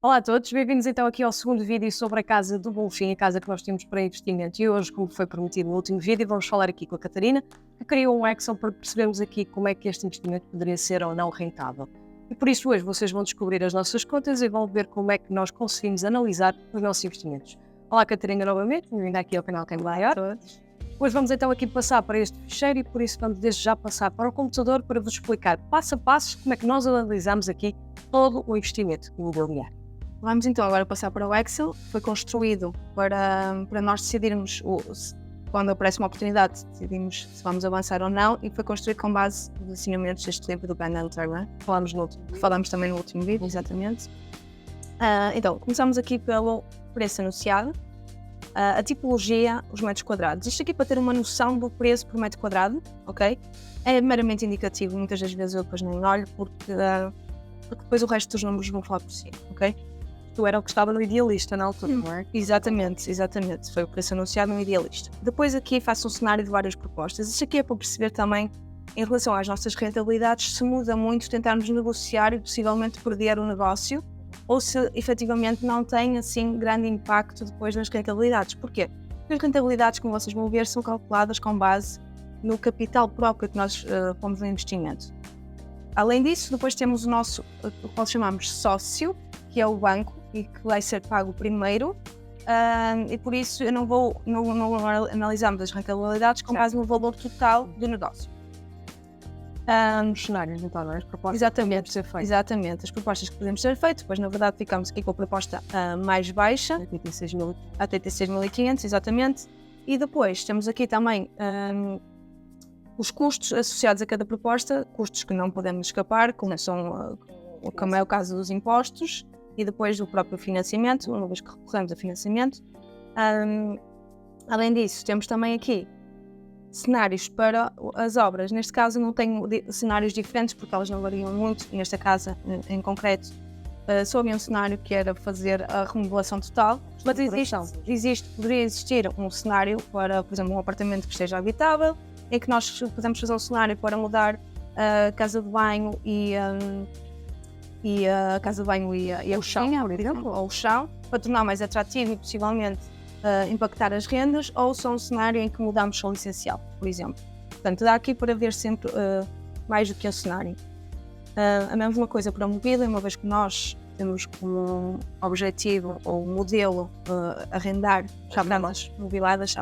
Olá a todos, bem-vindos então aqui ao segundo vídeo sobre a casa do Bonfim, a casa que nós temos para investimento. E hoje, como foi prometido no último vídeo, vamos falar aqui com a Catarina, que criou um Excel para percebermos aqui como é que este investimento poderia ser ou não rentável. E por isso hoje vocês vão descobrir as nossas contas e vão ver como é que nós conseguimos analisar os nossos investimentos. Olá Catarina novamente, bem-vinda aqui ao canal Quem Maior. Hoje vamos então aqui passar para este ficheiro e por isso vamos desde já passar para o computador para vos explicar passo a passo como é que nós analisamos aqui todo o investimento imobiliário. Vamos então agora passar para o Excel. Foi construído para nós decidirmos, quando aparece uma oportunidade, decidimos se vamos avançar ou não, e foi construído com base nos ensinamentos deste livro do Ben Turner, que falamos também no último vídeo, exatamente. Então, começamos aqui pelo preço anunciado, a tipologia, os metros quadrados. Isto aqui para ter uma noção do preço por metro quadrado, ok? É meramente indicativo, muitas das vezes eu depois nem olho, porque depois o resto dos números vão falar por si, ok? Tu era o que estava no Idealista na altura, não é? Exatamente. Foi o preço anunciado no Idealista. Depois aqui faço um cenário de várias propostas. Isto aqui é para perceber também, em relação às nossas rentabilidades, se muda muito tentarmos negociar e possivelmente perder o negócio, ou se efetivamente não tem assim grande impacto depois nas rentabilidades. Porquê? Porque as rentabilidades, como vocês vão ver, são calculadas com base no capital próprio que nós pomos no investimento. Além disso, depois temos o nosso, o que nós chamamos sócio, que é o banco, e que vai ser pago primeiro, e por isso eu não analisamos as rentabilidades com base no valor total do negócio. Os cenários, então, não é? As propostas Exatamente, ser feitas. exatamente, as propostas que podemos ser feitas, depois na verdade ficamos aqui com a proposta mais baixa, a 36.500, exatamente, e depois temos aqui também os custos associados a cada proposta, custos que não podemos escapar, como é o caso dos impostos, e depois do próprio financiamento, uma vez que recorremos a financiamento. Além disso, temos também aqui cenários para as obras. Neste caso não tenho cenários diferentes porque elas não variam muito. Nesta casa, em concreto, só havia um cenário que era fazer a remodelação total. Mas poderia existir um cenário para, por exemplo, um apartamento que esteja habitável, em que nós podemos fazer um cenário para mudar a casa de banho e a casa de banho e o chão, por exemplo, ou o chão, para tornar mais atrativo e possivelmente impactar as rendas, ou só um cenário em que mudamos só o essencial, por exemplo. Portanto, dá aqui para ver sempre mais do que um cenário. A mesma coisa para a mobília, uma vez que nós temos como objetivo ou modelo arrendar chaves mobiladas,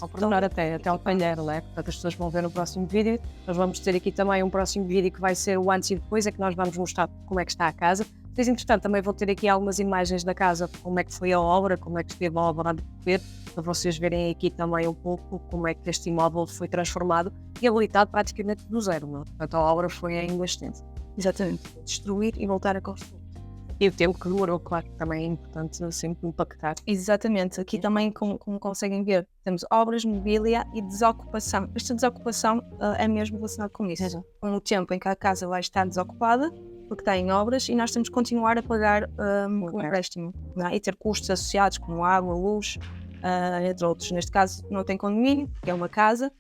Ou tornar até ao palheiro, não é? Portanto, as pessoas vão ver no próximo vídeo. Nós vamos ter aqui também um próximo vídeo que vai ser o antes e depois, é que nós vamos mostrar como é que está a casa. Vocês, entretanto, também vão ter aqui algumas imagens da casa, como é que foi a obra, como é que esteve a obra a decorrer, para vocês verem aqui também um pouco como é que este imóvel foi transformado e habilitado praticamente do zero, não é? Portanto, a obra foi ainda extensa. Exatamente. Destruir e voltar a construir. E o tempo que demorou, claro, também é importante sempre impactar. Exatamente. Aqui também, como conseguem ver, temos obras, mobília e desocupação. Esta desocupação é mesmo relacionada com isso. Com o tempo em que a casa vai estar desocupada, porque está em obras, e nós temos que continuar a pagar o empréstimo, não é? E ter custos associados como água, luz, entre outros. Neste caso não tem condomínio, que é uma casa,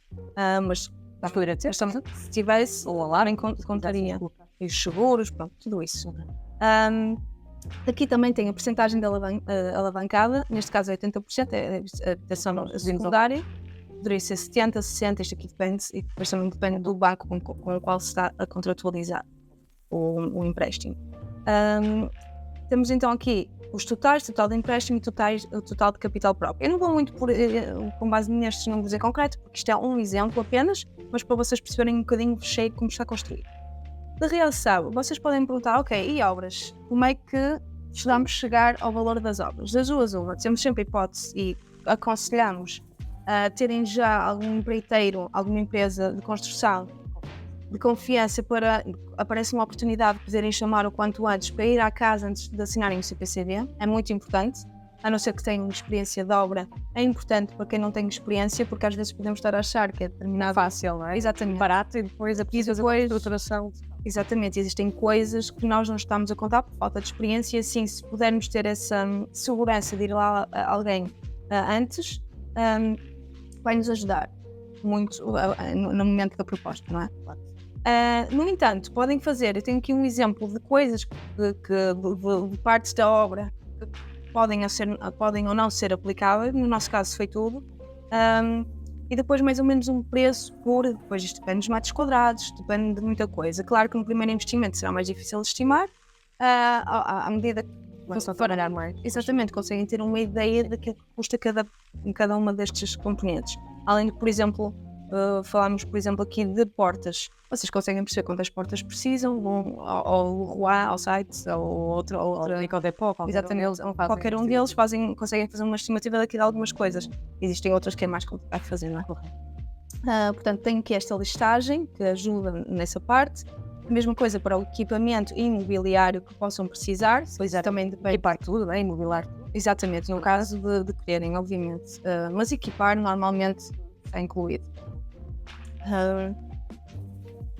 mas Poderia ter, se tivesse, ou alarme, contaria. E os seguros, pronto, tudo isso. Aqui também tem a percentagem de alavancada, neste caso é 80%, é a habitação secundária, poderia ser 70%, 60%, isto aqui depende, e depois também depende do banco com o qual se está a contratualizar o empréstimo. Temos então aqui os totais, total de empréstimo e o total de capital próprio. Eu não vou muito com base nestes números em concreto, porque isto é um exemplo apenas, mas para vocês perceberem um bocadinho o cheio como está construído. De reação, vocês podem me perguntar, ok, e obras? Como é que vamos chegar ao valor das obras? Das duas, temos sempre a hipótese e aconselhamos a terem já algum empreiteiro, alguma empresa de construção de confiança para, aparece uma oportunidade de poderem chamar o quanto antes para ir à casa antes de assinarem o CPCV. É muito importante, a não ser que tenham experiência de obra. É importante para quem não tem experiência, porque às vezes podemos estar a achar que é determinado fácil, não é? Exatamente. Barato, e depois a estruturação. Exatamente, existem coisas que nós não estamos a contar por falta de experiência. Sim, se pudermos ter essa segurança de ir lá a alguém antes, vai nos ajudar muito no momento da proposta, não é? No entanto, podem fazer, eu tenho aqui um exemplo de coisas de partes da obra que podem ou não ser aplicáveis, no nosso caso foi tudo, e depois mais ou menos um preço depois isto depende dos metros quadrados, depende de muita coisa. Claro que no primeiro investimento será mais difícil de estimar, à medida que Começam a trabalhar mais. exatamente, conseguem ter uma ideia daquilo que custa cada uma destes componentes. Além de, por exemplo, falarmos, por exemplo, aqui de portas. Vocês conseguem perceber quantas portas precisam, vão ao Leroy, ao site, ou outra exatamente, qualquer um deles conseguem fazer uma estimativa daqui de algumas coisas. Existem outras que é mais complicado de fazer, não é? Portanto, tenho aqui esta listagem que ajuda nessa parte. A mesma coisa para o equipamento imobiliário que possam precisar. Pois é, também depende. Equipar tudo, né? Imobiliar. Exatamente, no caso de quererem, obviamente. Mas equipar normalmente é incluído.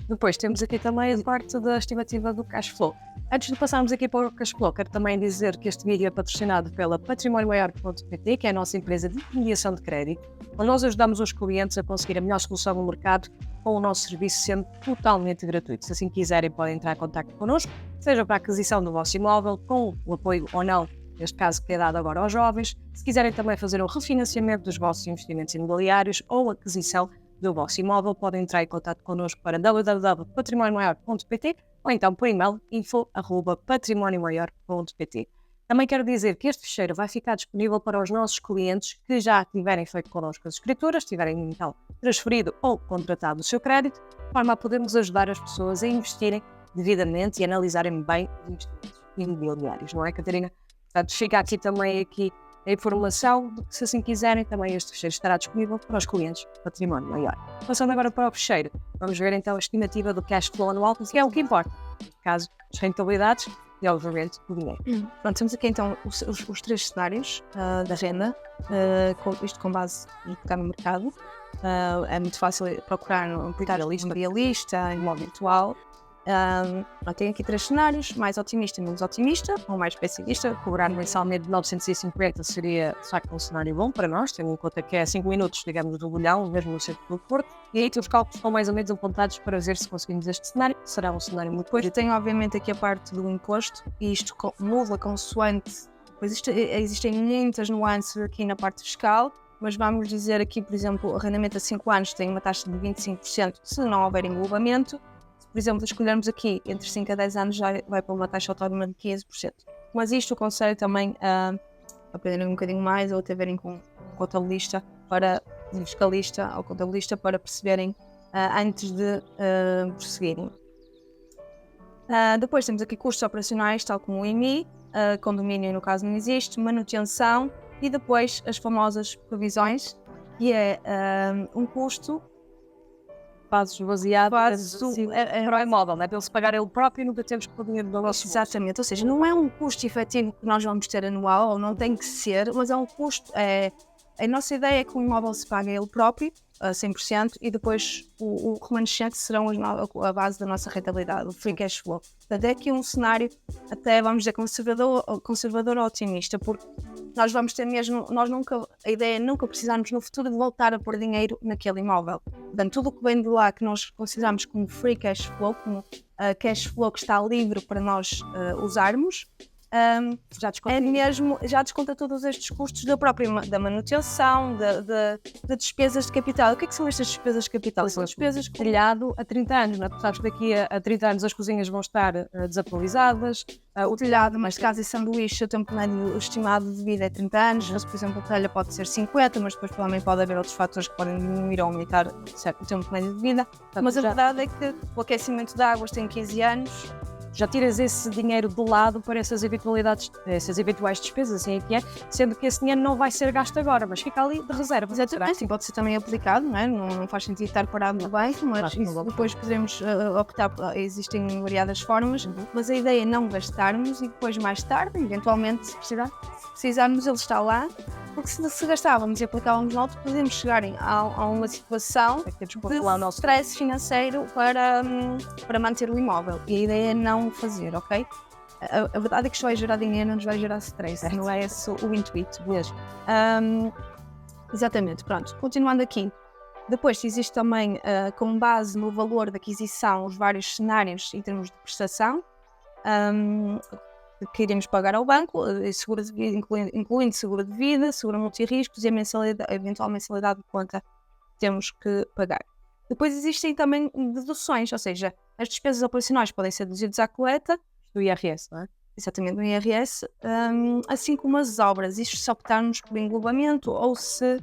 Depois temos aqui também a parte da estimativa do cash flow. Antes de passarmos aqui para o cash flow, quero também dizer que este vídeo é patrocinado pela PatrimônioMaior.pt, que é a nossa empresa de intermediação de crédito, onde nós ajudamos os clientes a conseguir a melhor solução no mercado com o nosso serviço sendo totalmente gratuito. Se assim quiserem, podem entrar em contato connosco, seja para a aquisição do vosso imóvel, com o apoio ou não, neste caso que é dado agora aos jovens, se quiserem também fazer um refinanciamento dos vossos investimentos imobiliários ou aquisição do vosso imóvel, podem entrar em contato connosco para www.patrimoniomaior.pt ou então por e-mail info@patrimoniomaior.pt. Também quero dizer que este ficheiro vai ficar disponível para os nossos clientes que já tiverem feito connosco as escrituras, tiverem então transferido ou contratado o seu crédito, de forma a podermos ajudar as pessoas a investirem devidamente e analisarem bem os investimentos imobiliários, não é, Catarina? Portanto, fica aqui também a informação de que, se assim quiserem, também este ficheiro estará disponível para os clientes do Património Maior. Passando agora para o ficheiro, vamos ver então a estimativa do cash flow anual, que é o que importa, no caso, as rentabilidades e, obviamente, o dinheiro. Pronto, temos aqui então os três cenários da renda, isto com base no que está no mercado. É muito fácil procurar no realista, imóvel virtual. Tem aqui três cenários: mais otimista, menos otimista, ou mais pessimista. Cobrar mensalmente de 950 seria, de facto, um cenário bom para nós, tendo em conta que é 5 minutos, digamos, do Bolhão, mesmo no centro do Porto. E aí os cálculos estão mais ou menos apontados para ver se conseguimos este cenário. Será um cenário muito Depois tem, obviamente, aqui a parte do imposto, e isto muda consoante. Pois existem muitas nuances aqui na parte fiscal, mas vamos dizer aqui, por exemplo, o arrendamento a 5 anos tem uma taxa de 25% se não houver englobamento. Por exemplo, escolhermos aqui entre 5 a 10 anos já vai para uma taxa autónoma de 15%. Mas isto aconselho também a aprenderem um bocadinho mais ou até verem com um contabilista um fiscalista ou contabilista para perceberem antes de prosseguirem. Depois temos aqui custos operacionais, tal como o IMI, condomínio no caso não existe, manutenção e depois as famosas provisões, que é um custo fazes esvaziado para o imóvel, não é? Para ele se pagar ele próprio e nunca temos que pôr dinheiro no nosso bolso. Exatamente, ou seja, não é um custo efetivo que nós vamos ter anual, ou não tem que ser, mas é um custo. A nossa ideia é que o imóvel se pague ele próprio, a 100%, e depois o remanescente serão a base da nossa rentabilidade, o free cash flow. Portanto, é aqui um cenário, até vamos dizer, conservador ou otimista, porque nós vamos ter mesmo, a ideia é nunca precisarmos no futuro de voltar a pôr dinheiro naquele imóvel. Portanto, tudo o que vem de lá que nós consideramos como free cash flow, como cash flow que está livre para nós usarmos, já desconta todos estes custos da manutenção, da despesas de capital. O que é que são estas despesas de capital? São despesas de telhado a 30 anos, não é? Tu sabes que daqui a 30 anos as cozinhas vão estar desatualizadas. O telhado, mas casa e sanduíche, o tempo médio estimado de vida é 30 anos, mas, por exemplo, a telha pode ser 50, mas depois também pode haver outros fatores que podem diminuir ou aumentar o tempo médio de vida. Mas a verdade é que o aquecimento de águas tem 15 anos. Já tiras esse dinheiro de lado para essas eventuais despesas, assim é que é, sendo que esse dinheiro não vai ser gasto agora, mas fica ali de reserva. Exatamente, sim, pode ser também aplicado, não é? Não faz sentido estar parado no banco, mas depois podemos optar, existem variadas formas, mas a ideia é não gastarmos e depois mais tarde, eventualmente, se precisarmos, ele está lá, porque se gastávamos e aplicávamos no outro, podemos chegar a uma situação de stress financeiro para manter o imóvel, e a ideia é não fazer, ok? A verdade é que isto vai gerar dinheiro, não nos vai gerar stress, não é esse o intuito mesmo. Exatamente, pronto, continuando aqui. Depois existe também, com base no valor da aquisição, os vários cenários em termos de prestação que iremos pagar ao banco, seguro de vida, incluindo seguro de vida, seguro multirriscos e a eventual mensalidade de conta que temos que pagar. Depois existem também deduções, ou seja, as despesas operacionais podem ser deduzidas à coleta Do IRS, não é? exatamente no IRS, assim como as obras, isto se optarmos por englobamento ou se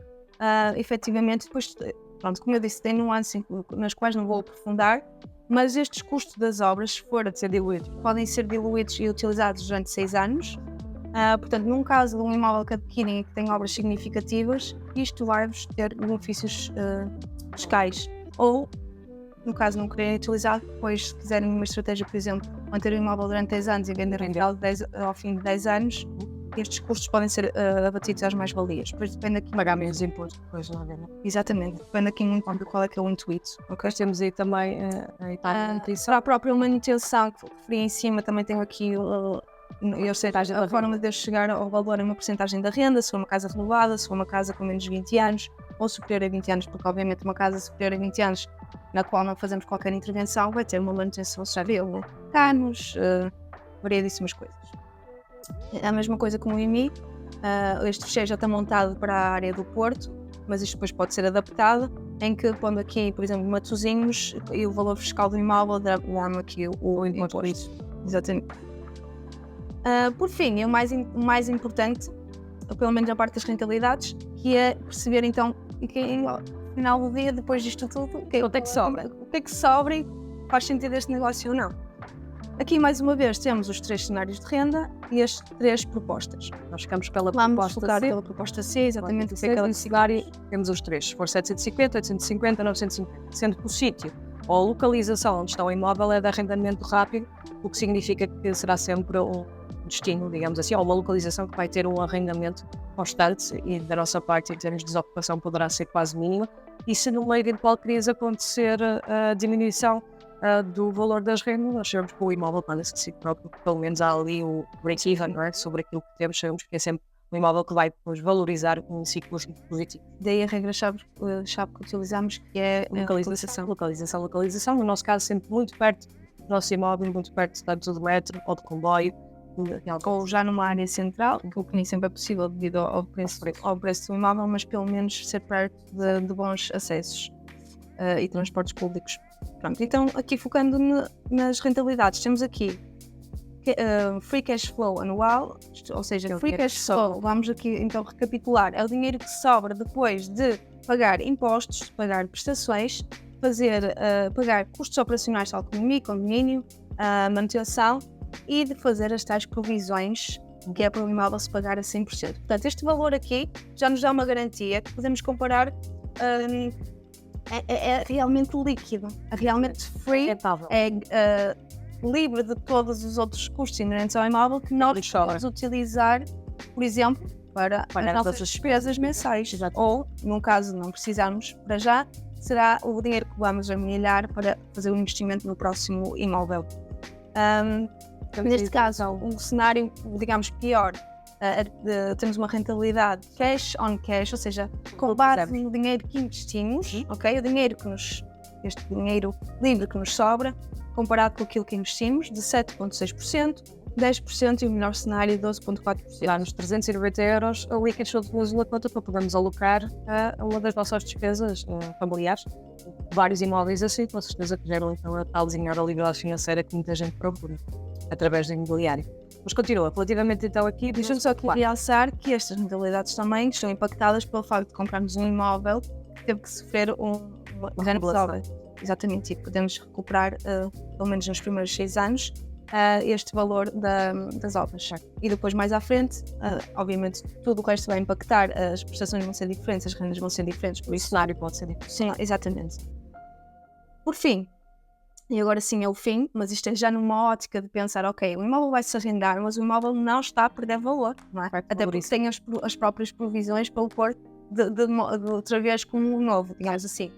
efetivamente, depois, pronto, como eu disse, tem nuances nas quais não vou aprofundar, mas estes custos das obras, se for de ser diluídos, podem ser diluídos e utilizados durante 6 anos. Portanto, num caso de um imóvel que adquirem e que tem obras significativas, isto vai-vos ter benefícios fiscais. Ou, no caso de não quererem utilizar, depois, se quiserem uma estratégia, por exemplo, manter o imóvel durante 10 anos e vender ao fim de 10 anos, estes custos podem ser abatidos às mais-valias. Depois depende aqui. Pagar menos imposto depois, não é? Exatamente. Depende aqui muito de qual é que é o intuito. Depois temos aí também Para a própria manutenção que referi em cima, também tenho aqui a forma de chegar ao valor é uma porcentagem da renda, se for uma casa renovada, se for uma casa com menos de 20 anos ou superior a 20 anos, porque obviamente uma casa superior a 20 anos na qual não fazemos qualquer intervenção vai ter uma manutenção associada, canos, variedíssimas coisas. É a mesma coisa com o IMI, este fecheiro já está montado para a área do Porto, mas isto depois pode ser adaptado, em que pondo aqui, por exemplo, Matosinhos e o valor fiscal do imóvel dá-me aqui o imposto. Exatamente. Por fim, o mais importante, pelo menos a parte das rentabilidades, que é perceber então que ao final do dia, depois disto tudo, o que é que sobra e faz sentido este negócio ou não. Aqui, mais uma vez, temos os 3 cenários de renda e as 3 propostas. Nós ficamos pela proposta C, exatamente o que é aquela cenário. Temos os 3, se for 750, 850, 950, sendo que o sítio ou a localização onde está o imóvel é de arrendamento rápido, o que significa que será sempre um destino, digamos assim, ou uma localização que vai ter um arrendamento constante e da nossa parte, em termos de desocupação, poderá ser quase mínima. E se no meio de eventual crise acontecer a diminuição do valor das rendas, nós sabemos que o imóvel paga-se de si próprio, pelo menos há ali o break-even, não é? Sobre aquilo que temos, sabemos que é sempre um imóvel que vai depois valorizar em ciclos positivos. Daí a regra-chave que utilizamos, que é localização. No nosso caso, sempre muito perto do nosso imóvel, muito perto tanto do metro ou do comboio, ou já numa área central, o que nem sempre é possível devido ao preço do imóvel, mas pelo menos ser perto de bons acessos e transportes públicos. Pronto, então aqui focando nas rentabilidades, temos aqui free cash flow anual, ou seja, free cash flow, vamos aqui então recapitular, é o dinheiro que sobra depois de pagar impostos, pagar prestações, pagar custos operacionais, tal como IMI, condomínio, manutenção e de fazer as tais provisões, que é para o imóvel se pagar a 100%. Portanto, este valor aqui já nos dá uma garantia que podemos comparar. É realmente líquido, é realmente free, é livre de todos os outros custos inerentes ao imóvel que nós podemos utilizar, por exemplo, para as nossas despesas mensais. Exato. Ou, num caso de não precisarmos para já, será o dinheiro que vamos amelhar para fazer o investimento no próximo imóvel. Neste caso, um cenário, digamos, pior, temos uma rentabilidade cash on cash, ou seja, com base no dinheiro que investimos, ok? Este dinheiro livre que nos sobra, comparado com aquilo que investimos, de 7,6%, 10% e o melhor cenário, 12,4%. Dá-nos 390 euros a líquido show na conta para podermos alocar a uma das nossas despesas familiares. Vários imóveis assim, com certeza que geram então a tal desenhar a liberdade financeira que muita gente procura através do imobiliário. Mas continua, relativamente então aqui... Deixa-me só aqui realçar que estas modalidades também estão impactadas pelo facto de comprarmos um imóvel que teve que sofrer uma renovação. Exatamente, e podemos recuperar, pelo menos nos primeiros 6 anos, este valor das obras. E depois, mais à frente, obviamente, tudo o resto vai impactar, as prestações vão ser diferentes, as rendas vão ser diferentes, por isso o cenário pode ser diferente. Sim, exatamente. Por fim, e agora sim é o fim, mas isto é já numa ótica de pensar, ok, o imóvel vai se arrendar, mas o imóvel não está a perder valor, não é? Até porque tem as próprias provisões para o pôr de outra vez como um novo, digamos assim.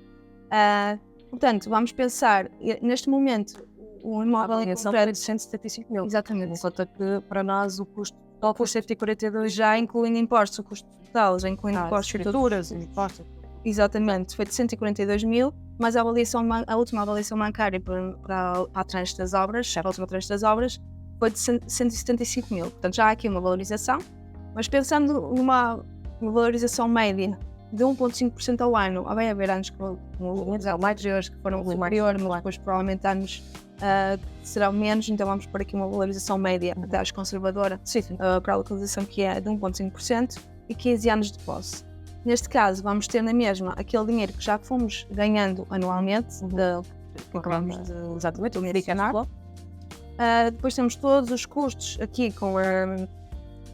Portanto, vamos pensar, neste momento, o imóvel é de 175 mil. Exatamente. Enquanto que para nós o custo total foi 142, já incluindo impostos, o custo total, já incluindo impostos, escrituras, impostos. exatamente, foi de 142 mil, mas a última avaliação bancária para a tranche das obras, a última tranche das obras, foi de 175 mil. Portanto, já há aqui uma valorização, mas pensando numa valorização média de 1,5% ao ano, vai haver anos que mais que foram superiores, mas depois provavelmente anos serão menos, então vamos por aqui uma valorização média até às conservadora para a localização, que é de 1,5% e 15 anos de posse. Neste caso, vamos ter na mesma aquele dinheiro que já fomos ganhando anualmente, que acabamos de exatamente, americanar. Depois temos todos os custos aqui que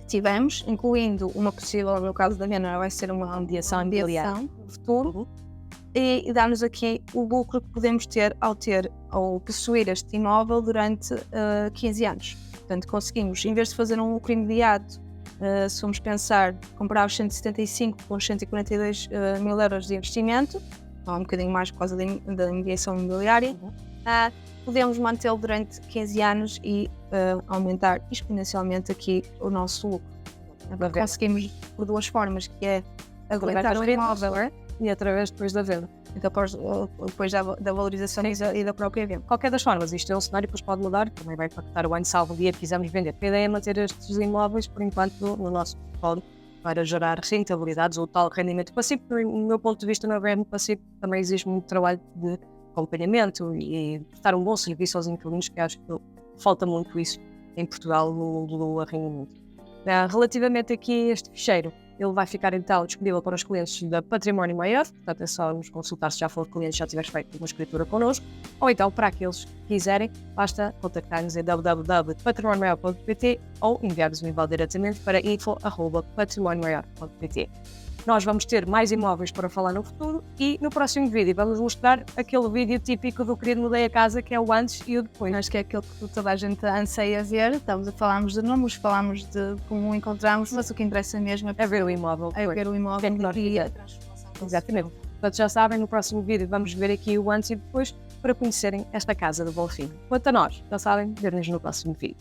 tivemos, incluindo uma possível, no caso da venda, vai ser uma mediação no futuro, e dar-nos aqui o lucro que podemos ter ao possuir este imóvel durante 15 anos. Portanto, conseguimos, em vez de fazer um lucro imediato, se vamos pensar, comprar os 175 com os 142 mil euros de investimento, ou um bocadinho mais por causa da mediação imobiliária, podemos mantê-lo durante 15 anos e aumentar exponencialmente aqui o nosso lucro. Conseguimos por duas formas, que é aguentar o imóvel e através depois da venda. Então, depois da valorização e da própria venda. Qualquer das formas, isto é um cenário que depois pode mudar, também vai impactar o ano salvo o dia que quisermos vender. A ideia é manter estes imóveis, por enquanto, no nosso portfólio, para gerar rentabilidades ou tal rendimento passivo. No meu ponto de vista, no rendimento passivo também existe muito trabalho de acompanhamento e prestar um bom serviço aos inquilinos, que acho que falta muito isso em Portugal no mundo do arrendamento. Relativamente aqui a este ficheiro, ele vai ficar então disponível para os clientes da Património Maior, portanto é só nos consultar se já for cliente, já tiveres feito uma escritura connosco, ou então para aqueles que quiserem, basta contactar-nos em www.patrimonioMaior.pt ou enviar-nos um e-mail diretamente para info@patrimonioMaior.pt. Nós vamos ter mais imóveis para falar no futuro e no próximo vídeo vamos mostrar aquele vídeo típico do querido Mudei a Casa, que é o antes e o depois. Acho que é aquele que toda a gente anseia ver. Falámos de números, falámos de como encontramos, mas o que interessa mesmo é ver o imóvel. É ver o imóvel e a transformação. Exatamente. Portanto, já sabem, no próximo vídeo vamos ver aqui o antes e depois para conhecerem esta casa do Bonfim. Quanto a nós, já sabem, ver-nos no próximo vídeo.